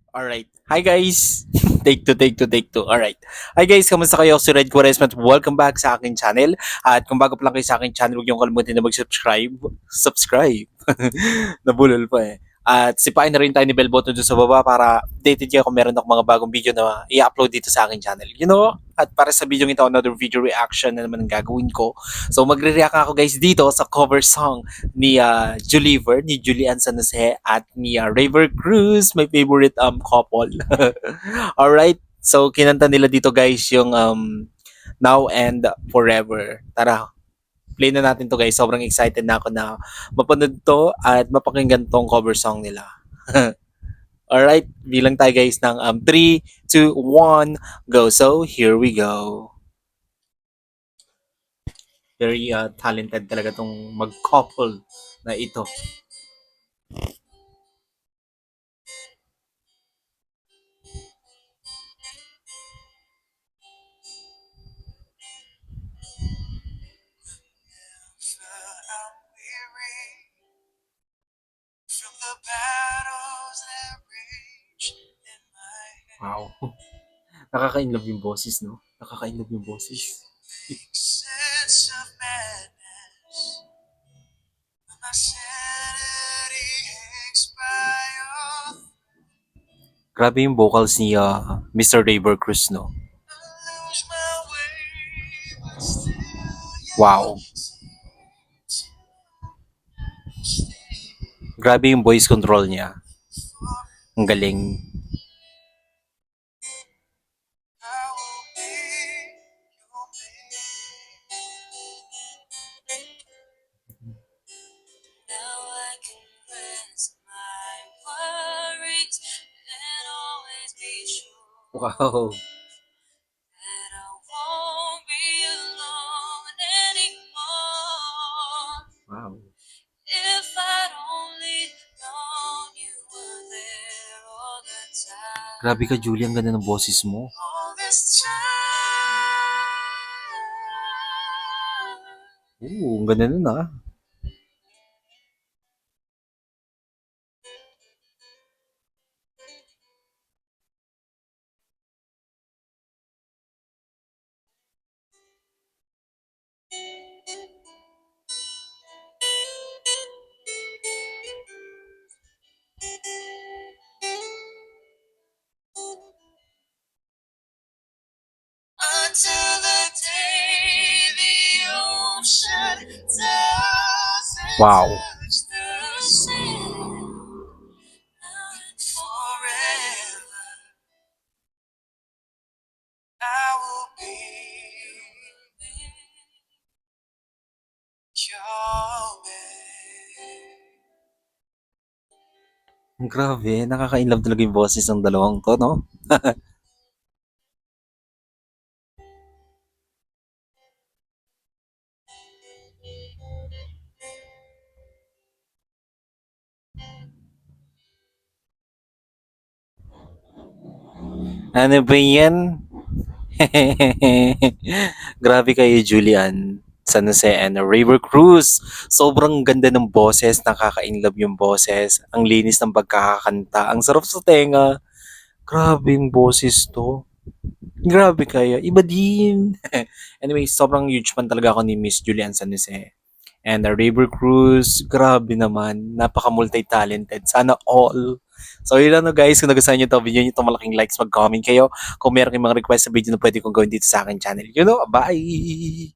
Alright. Hi guys! Take two, take two, take two. Alright. Hi guys, kamusta kayo? Si Red Quaresma at welcome back sa aking channel. At kung bago pa lang kayo sa aking channel, huwag niyong kalimutan na mag-subscribe. Subscribe. Nabulol pa eh. At sipain na rin tayo ni bell button dun sa baba para updated kayo kung meron akong mga bagong video na i-upload dito sa aking channel. At para sa video ito, another video reaction na naman ang gagawin ko. So magre-react ako guys dito sa cover song ni Juliver, ni Julian San Jose at ni Raver Cruz, my favorite couple. Alright, so kinanta nila dito guys yung Now and Forever. Tara, play na natin to guys. Sobrang excited na ako na mapanood to at mapakinggan tong cover song nila. Alright, bilang tayo guys ng 3, 2, 1, go. So, here we go. Very talented talaga tong mag-couple na ito. Wow. Nakaka-inlove yung boses, no? Nakaka-inlove yung boses. Grabe yung vocals ni Mr. Raver Cruz, no? Wow. Grabe yung voice control niya. Ang galing. Wow. Wow. Grabe ka, Julie. Ang ganda ng boses mo. Oo, ang ganda nun ah. Until the day the ocean doesn't wow. Touch the sand, forever I will be your man. Grabe, nakaka-inlove talaga yung boses ng dalawang to, no? Ano ba yan? Grabe kayo, Julian. San Jose and Raver Cruz. Sobrang ganda ng boses, nakaka-inlove yung boses. Ang linis ng pagkakakanta. Ang sarap sa tenga. Grabe yung boses to. Grabe kayo. Iba din. Anyway, sobrang huge fan talaga ako ni Miss Julian San Jose. And Raver Cruz, grabe naman. Napaka-multi-talented. Sana all. So yun lang no guys, kung nagustuhan nyo ito, video nyo ito malaking likes, mag-comment kayo. Kung meron kayong mga request sa video na pwede kong gawin dito sa akin channel. Bye!